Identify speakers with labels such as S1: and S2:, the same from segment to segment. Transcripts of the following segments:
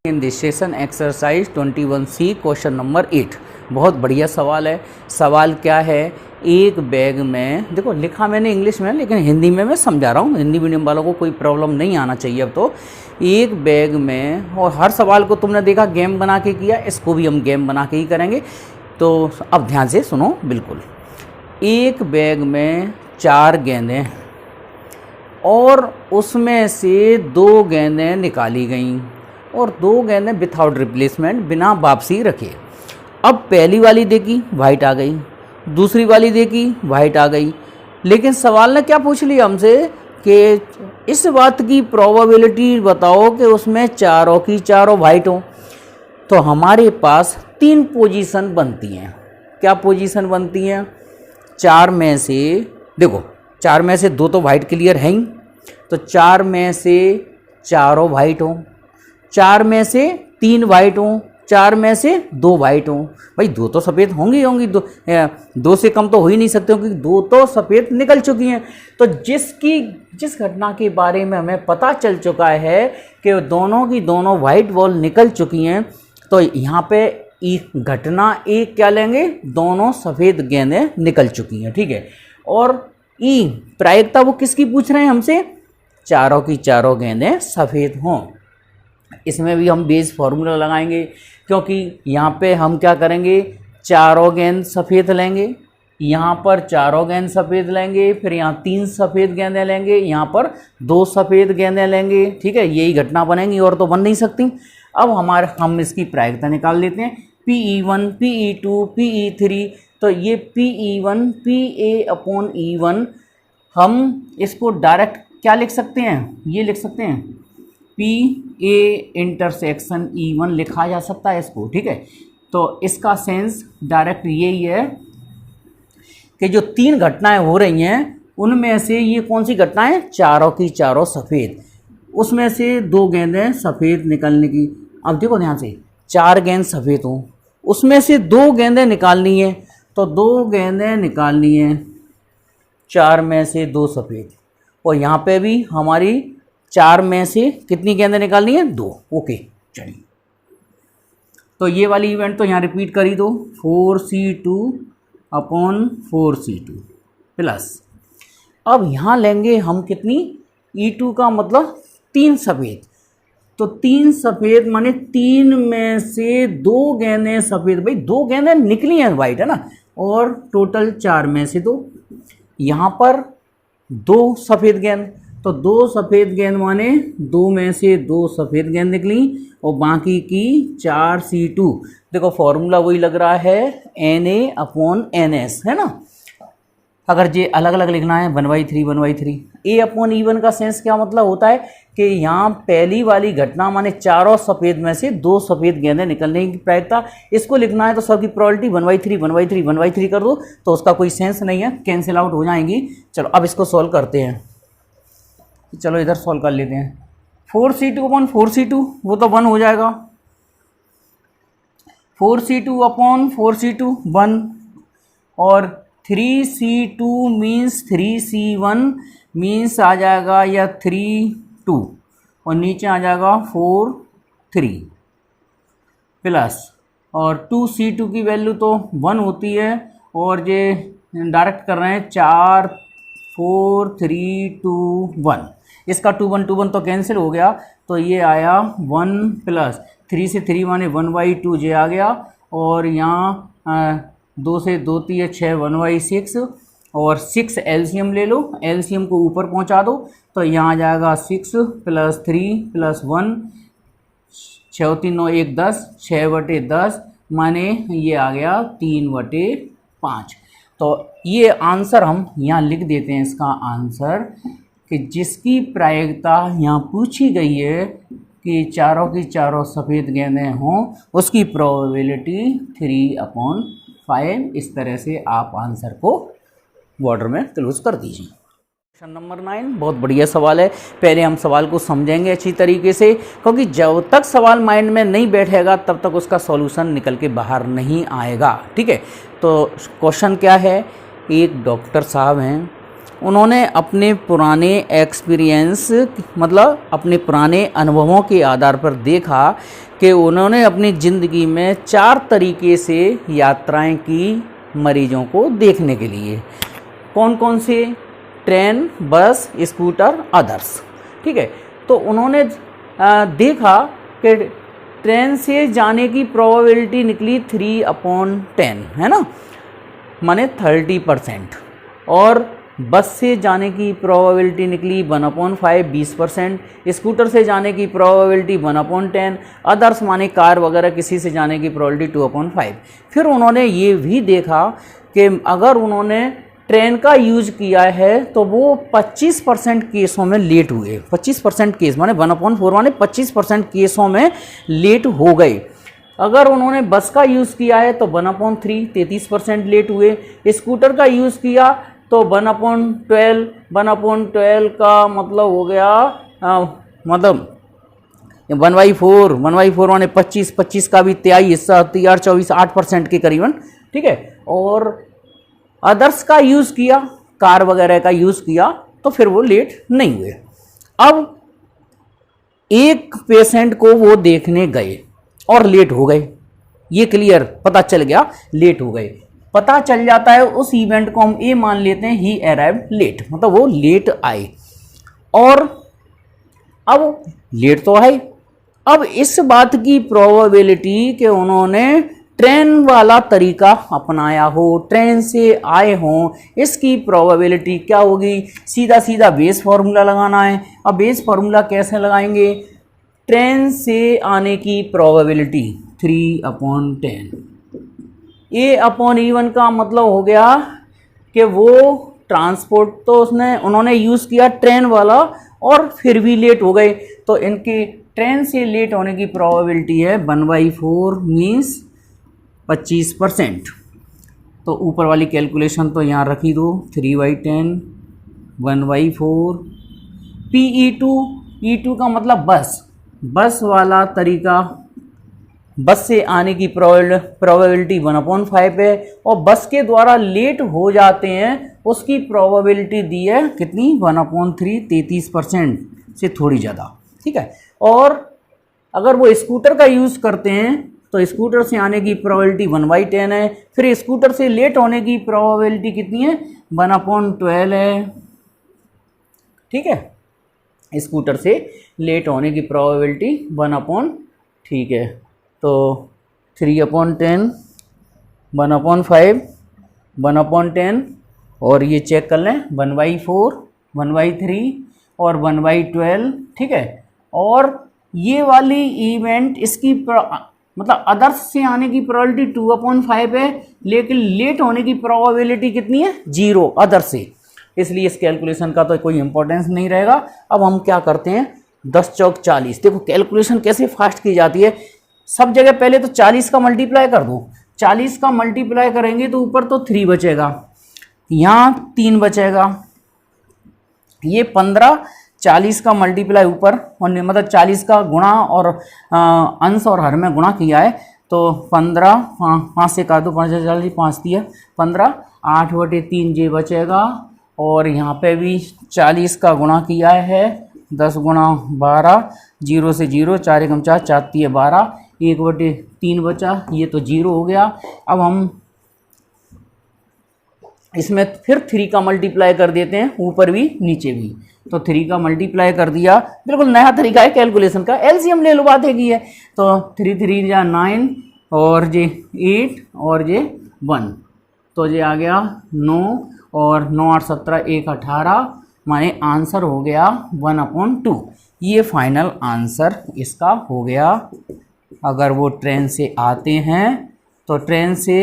S1: In this session exercise 21C question number 8। बहुत बढ़िया सवाल है। सवाल क्या है, एक बैग में, देखो लिखा मैंने इंग्लिश में लेकिन हिंदी में मैं समझा रहा हूँ, हिंदी मीडियम वालों को कोई प्रॉब्लम नहीं आना चाहिए। अब तो एक बैग में, और हर सवाल को तुमने देखा गेम बना के किया, इसको भी हम गेम बना के ही करेंगे। तो अब ध्यान से सुनो बिल्कुल। एक बैग में 4 गेंदें और उसमें से 2 गेंदें निकाली गईं और 2 गेंदें विथआउट रिप्लेसमेंट, बिना वापसी रखे। अब पहली वाली देखी वाइट आ गई, दूसरी वाली देखी वाइट आ गई, लेकिन सवाल ने क्या पूछ लिया हमसे कि इस बात की प्रोबेबिलिटी बताओ कि उसमें चारों की चारों वाइट हो। तो हमारे पास 3 पोजीशन बनती हैं। क्या पोजीशन बनती हैं? 4 में से, देखो 4 में से 2 तो वाइट क्लियर हैं ही, तो 4 में से चारों वाइट हो, 4 में से 3 वाइट हों, 4 में से 2 वाइट हों। भाई 2 तो सफ़ेद होंगी, 2 से कम तो हो ही नहीं सकते, क्योंकि 2 तो सफ़ेद निकल चुकी हैं। तो जिस घटना के बारे में हमें पता चल चुका है कि दोनों की दोनों वाइट बॉल निकल चुकी हैं, तो यहाँ पे घटना एक क्या लेंगे, दोनों सफ़ेद गेंदें निकल चुकी हैं, ठीक है। और प्रायिकता वो किसकी पूछ रहे हैं हमसे? चारों की चारों गेंदें सफ़ेद हों। इसमें भी हम बेस फार्मूला लगाएंगे, क्योंकि यहाँ पे हम क्या करेंगे, चारों गेंद सफ़ेद लेंगे, यहाँ पर चारों गेंद सफ़ेद लेंगे, फिर यहाँ 3 सफ़ेद गेंदें लेंगे, यहाँ पर 2 सफ़ेद गेंदें लेंगे, ठीक है। यही घटना बनेंगी और तो बन नहीं सकती। अब हम इसकी प्रायिकता निकाल लेते हैं। PE1, PE2, PE3, तो ये PE1 PA/E1, हम इसको डायरेक्ट क्या लिख सकते हैं, ये लिख सकते हैं PA इंटरसेक्शन E1 लिखा जा सकता है इसको, ठीक है। तो इसका सेंस डायरेक्ट यही है कि जो 3 घटनाएं हो रही हैं उनमें से ये कौन सी घटनाएं, चारों की चारों सफ़ेद, उसमें से 2 गेंदें सफ़ेद निकलने की। अब देखो ध्यान से, 4 गेंद सफ़ेद हों, उसमें से 2 गेंदें निकालनी है, तो 2 गेंदें निकालनी है, 4 में से 2 सफ़ेद। और यहाँ पे भी हमारी 4 में से कितनी गेंदें निकालनी है, 2। ओके चलिए, तो ये वाली इवेंट तो यहाँ रिपीट करी दो, 4C2/4C2 प्लस, अब यहाँ लेंगे हम कितनी, E2 का मतलब 3 सफ़ेद, तो 3 सफ़ेद माने 3 में से 2 गेंदें सफ़ेद। भाई 2 गेंदें निकली हैं वाइट, है ना, और टोटल 4 में से 2। यहाँ पर 2 सफ़ेद गेंद, तो 2 सफ़ेद गेंद माने 2 में से 2 सफ़ेद गेंद निकली और बाकी की 4C2। देखो फॉर्मूला वही लग रहा है, Na/NS, है ना। अगर ये अलग अलग लिखना है 1/3 1/3। A/E1 का सेंस क्या मतलब होता है कि यहाँ पहली वाली घटना माने चारों सफ़ेद में से 2 सफ़ेद गेंदें निकलने की प्रायिकता, इसको लिखना है तो सबकी प्रोबेबिलिटी 1/3 1/3 1/3 कर दो, तो उसका कोई सेंस नहीं है, कैंसिल आउट हो जाएंगी। चलो अब इसको सॉल्व करते हैं, चलो इधर सॉल्व कर लेते हैं। 4C2/4C2 वो तो 1 हो जाएगा, 4C2/4C2 1, और 3C2 मीन्स 3C1 मीन्स आ जाएगा या 3 2, और नीचे आ जाएगा 4 3 प्लस, और 2C2 की वैल्यू तो 1 होती है, और ये डायरेक्ट कर रहे हैं 4 4 3 2 1, इसका 2 1 2 1 तो कैंसिल हो गया, तो ये आया 1 प्लस 3 से 3 माने 1/2 ये आ गया, और यहाँ 2 से 2 3 6 1/6, और 6 एलसीएम ले लो, एलसीएम को ऊपर पहुँचा दो, तो यहाँ आ जाएगा 6 + 3 + 1, 6 3 9 1 10, 6/10 माने ये आ गया 3/5। तो ये आंसर हम यहाँ लिख देते हैं, इसका आंसर कि जिसकी प्रायिकता यहाँ पूछी गई है कि चारों की चारों सफ़ेद गेंदें हों, उसकी प्रोबेबिलिटी 3/5। इस तरह से आप आंसर को बॉर्डर में क्लोज कर दीजिए। क्वेश्चन नंबर 9 बहुत बढ़िया सवाल है। पहले हम सवाल को समझेंगे अच्छी तरीके से, क्योंकि जब तक सवाल माइंड में नहीं बैठेगा तब तक उसका सॉल्यूशन निकल के बाहर नहीं आएगा, ठीक है। तो क्वेश्चन क्या है, एक डॉक्टर साहब हैं उन्होंने अपने पुराने एक्सपीरियंस मतलब अपने पुराने अनुभवों के आधार पर देखा कि उन्होंने अपनी ज़िंदगी में 4 तरीके से यात्राएं की मरीजों को देखने के लिए। कौन कौन से? ट्रेन, बस, स्कूटर, अदर्स। ठीक है, तो उन्होंने देखा कि ट्रेन से जाने की प्रोबेबिलिटी निकली 3/10, है ना, माने 30%। और बस से जाने की प्रोबेबिलिटी निकली 1/5, 20%। स्कूटर से जाने की प्रोबेबिलिटी 1/10। अदर्स माने कार वगैरह किसी से जाने की प्रोबेबिलिटी 2/5। फिर उन्होंने ये भी देखा कि अगर उन्होंने ट्रेन का यूज किया है तो वो 25% केसों में लेट हुए। 25% केस माने 1/4 माने 25% केसों में लेट हो गए। अगर उन्होंने बस का यूज़ किया है तो 1/3 33% लेट हुए। स्कूटर का यूज़ किया तो 1/12 1/12 का मतलब हो गया मतलब 1/4 माने 25 का भी 23 हिस्सा 24 8% के करीबन। ठीक है, और अदर्स का यूज़ किया, कार वगैरह का यूज़ किया तो फिर वो लेट नहीं हुए। अब एक पेशेंट को वो देखने गए और लेट हो गए, ये क्लियर पता चल गया, लेट हो गए। पता चल जाता है उस इवेंट को हम ए मान लेते हैं, ही अराइव्ड लेट, मतलब वो लेट आए। और अब लेट तो आए, अब इस बात की प्रोबेबिलिटी कि उन्होंने ट्रेन वाला तरीका अपनाया हो, ट्रेन से आए हों, इसकी प्रोबेबिलिटी क्या होगी? सीधा सीधा बेस फार्मूला लगाना है। अब बेस फार्मूला कैसे लगाएंगे? ट्रेन से आने की प्रोबेबिलिटी 3/10। A/E1 का मतलब हो गया कि वो ट्रांसपोर्ट तो उन्होंने यूज़ किया ट्रेन वाला और फिर भी लेट हो गए, तो इनके ट्रेन से लेट होने की प्रोबेबिलिटी है 1/4 मीन्स 25%। तो ऊपर वाली कैलकुलेशन तो यहाँ रखी दो, 3/10 1/4। E2 का मतलब बस वाला तरीका, बस से आने की प्रोबेबिलिटी 1/5 है, और बस के द्वारा लेट हो जाते हैं उसकी प्रोबेबिलिटी दी है कितनी? 1/3 33% से थोड़ी ज़्यादा। ठीक है, और अगर वो स्कूटर का यूज़ करते हैं तो स्कूटर से आने की प्रोबेबिलिटी 1/10 है। फिर स्कूटर से लेट होने की प्रोबेबिलिटी कितनी है? 1/12 है। ठीक है, स्कूटर से लेट होने की प्रोबेबिलिटी 1/, ठीक है, तो 3/10 1/5 1/10, और ये चेक कर लें 1/4 1/3 और 1/12। ठीक है, और ये वाली इवेंट इसकी मतलब अदर्स से आने की प्रोबेबिलिटी 2/5 है, लेकिन लेट होने की प्रोबेबिलिटी कितनी है? 0 अदर से, इसलिए इस कैलकुलेशन का तो कोई इंपॉर्टेंस नहीं रहेगा। अब हम क्या करते हैं, 10 चौक 40। देखो कैलकुलेशन कैसे फास्ट की जाती है। सब जगह पहले तो 40 का मल्टीप्लाई कर दो, 40 का मल्टीप्लाई करेंगे तो ऊपर तो 3 बचेगा, यहाँ 3 बचेगा, ये 15 40 का मल्टीप्लाई ऊपर और मतलब 40 का गुणा और अंश और हर में गुणा किया है तो 15 5 से काट दो, 5 40 5 दिया 15 8/3 ये बचेगा, और यहाँ पे भी 40 का गुणा किया है 10 गुणा 12, 0 से 0 4 एकम 4 4 3 12 1/3 बचा, ये तो 0 हो गया। अब हम इसमें फिर 3 का मल्टीप्लाई कर देते हैं, ऊपर भी नीचे भी, तो 3 का मल्टीप्लाई कर दिया। बिल्कुल नया तरीका है कैलकुलेशन का, एलसीएम ले लो, बात है की है। तो 3 3 जा 9 और जे 8 और जे 1, तो ये आ गया 9 और 9 8 17 1 18, माने आंसर हो गया 1/2। ये फाइनल आंसर इसका हो गया। अगर वो ट्रेन से आते हैं तो ट्रेन से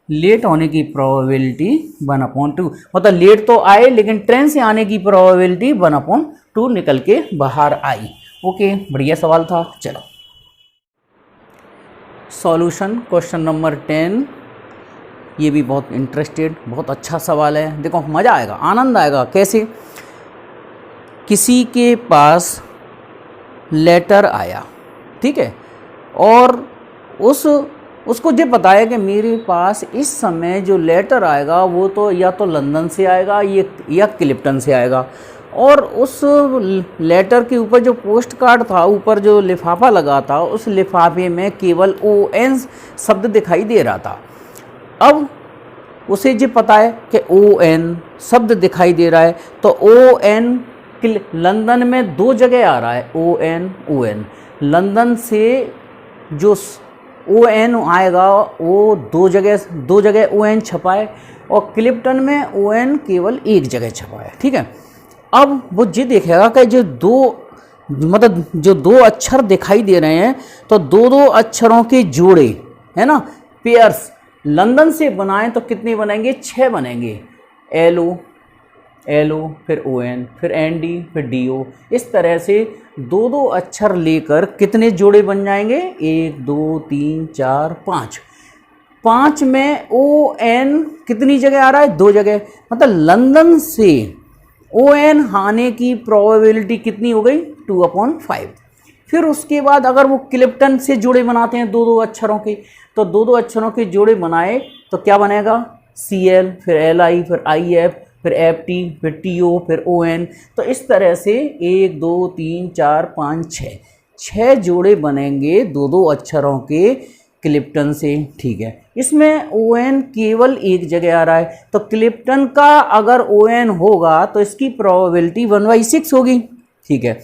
S1: लेट होने की प्रोबेबिलिटी 1/2, मतलब लेट तो आए लेकिन ट्रेन से आने की प्रोबेबिलिटी 1/2 निकल के बाहर आई। ओके, बढ़िया सवाल था। चलो सॉल्यूशन क्वेश्चन नंबर 10, ये भी बहुत इंटरेस्टेड, बहुत अच्छा सवाल है। देखो मज़ा आएगा, आनंद आएगा। कैसे? किसी के पास लेटर आया, ठीक है, और उस उसको ये पता है कि मेरे पास इस समय जो लेटर आएगा वो तो या तो लंदन से आएगा ये या क्लिप्टन से आएगा, और उस लेटर के ऊपर जो पोस्ट कार्ड था, ऊपर जो लिफाफा लगा था, उस लिफाफे में केवल ON शब्द दिखाई दे रहा था। अब उसे ये पता है कि ON शब्द दिखाई दे रहा है, तो ON लंदन में 2 जगह आ रहा है, ON लंदन से जो ON आएगा वो 2 जगह ON छपा है, और क्लिप्टन में ON केवल 1 जगह छपा है। ठीक है, अब वो ये देखेगा कि जो जो 2 अक्षर दिखाई दे रहे हैं, तो 2 अक्षरों के जोड़े है ना, पेयर्स लंदन से बनाएं तो कितने बनेंगे, 6 बनेंगे। LO फिर ON फिर ND फिर DO, इस तरह से 2 अक्षर लेकर कितने जोड़े बन जाएंगे, 1 2 3 4 5। 5 में ON कितनी जगह आ रहा है, 2 जगह, मतलब लंदन से ON आने की प्रोबेबिलिटी कितनी हो गई, 2/5। फिर उसके बाद अगर वो क्लिप्टन से जोड़े बनाते हैं 2 अक्षरों के, तो 2 अक्षरों के जोड़े बनाए तो क्या बनेगा, CL फिर LI फिर IF फिर FT फिर TO फिर ON। तो इस तरह से 1 2 3 4 5 6 जोड़े बनेंगे 2 अक्षरों के क्लिप्टन से। ठीक है, इसमें ON केवल 1 जगह आ रहा है, तो क्लिप्टन का अगर ON होगा तो इसकी प्रोबेबिलिटी 1/6 होगी। ठीक है,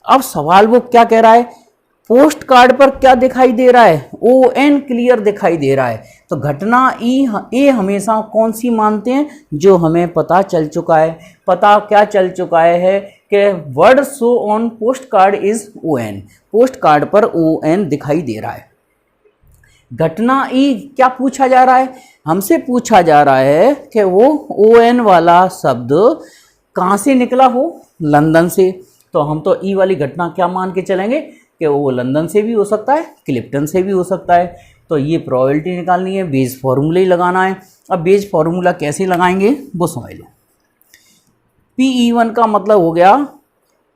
S1: अब सवाल वो क्या कह रहा है, पोस्ट कार्ड पर क्या दिखाई दे रहा है, ON क्लियर दिखाई दे रहा है, तो घटना ए हमेशा कौन सी मानते हैं, जो हमें पता चल चुका है। पता क्या चल चुका है कि word show on post card is ON, post card पर ON दिखाई दे रहा है। घटना ई क्या पूछा जा रहा है, हमसे पूछा जा रहा है कि वो ON वाला शब्द कहाँ से निकला हो, लंदन से। तो हम तो ई वाली घटना क्या मान के चलेंगे कि वो लंदन से भी हो सकता है, क्लिप्टन से भी हो सकता है। तो ये प्रोबेबिलिटी निकालनी है, बेस फार्मूला ही लगाना है। अब बेस फार्मूला कैसे लगाएंगे वो समझ लो। PE1 का मतलब हो गया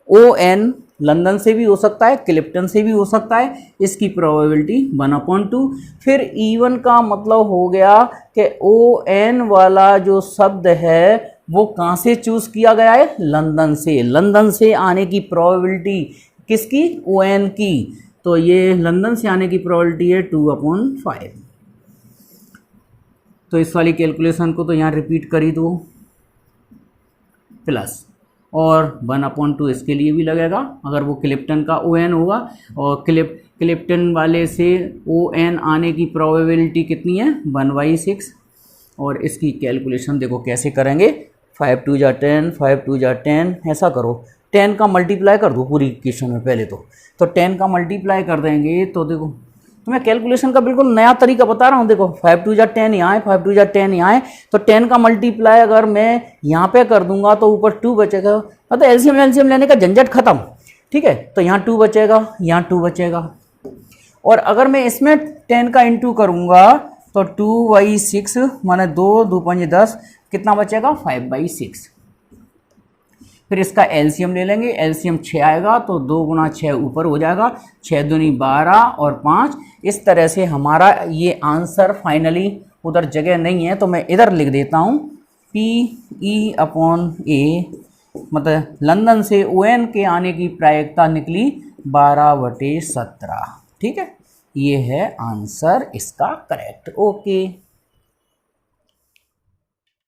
S1: ON लंदन से भी हो सकता है, क्लिप्टन से भी हो सकता है, इसकी प्रोबेबिलिटी 1/2। फिर E1 का मतलब हो गया कि ON वाला जो शब्द है वो कहाँ से चूज किया गया है, लंदन से। लंदन से आने की प्रोबेबिलिटी किसकी, ON की, तो ये लंदन से आने की प्रोबेबिलिटी है 2/5। तो इस वाली कैलकुलेशन को तो यहाँ रिपीट करी दो, प्लस और 1/2 इसके लिए भी लगेगा अगर वो क्लिप्टन का ON होगा, और क्लिप्टन वाले से ON आने की प्रोबेबिलिटी कितनी है, 1/6। और इसकी कैलकुलेशन देखो कैसे करेंगे, 5 2 जा 10, 5 2 जा 10, ऐसा करो 10 का मल्टीप्लाई कर दो पूरी क्वेश्चन में पहले तो 10 का मल्टीप्लाई कर देंगे तो देखो तो मैं कैलकुलेशन का बिल्कुल नया तरीका बता रहा हूँ। देखो 5 2 जा 10 यहाँ है, 5 2 जा 10 यहाँ है, तो 10 का मल्टीप्लाई अगर मैं यहाँ पे कर दूंगा तो ऊपर 2 बचेगा, मतलब एलसीएम लेने का झंझट खत्म। ठीक है, तो यहाँ 2 बचेगा, यहाँ 2 बचेगा, और अगर मैं इसमें 10 का इंटू करूँगा तो 2/6 माने 2 2 5 10, कितना बचेगा, 5/6। फिर इसका एलसीएम ले लेंगे, एलसीएम 6 आएगा तो 2 गुना 6 ऊपर हो जाएगा, 6 दूनी 12 और 5। इस तरह से हमारा ये आंसर फाइनली, उधर जगह नहीं है तो मैं इधर लिख देता हूँ, PE/A, मतलब लंदन से ON के आने की प्रायिकता निकली 12/17। ठीक है, ये है आंसर इसका करेक्ट। ओके।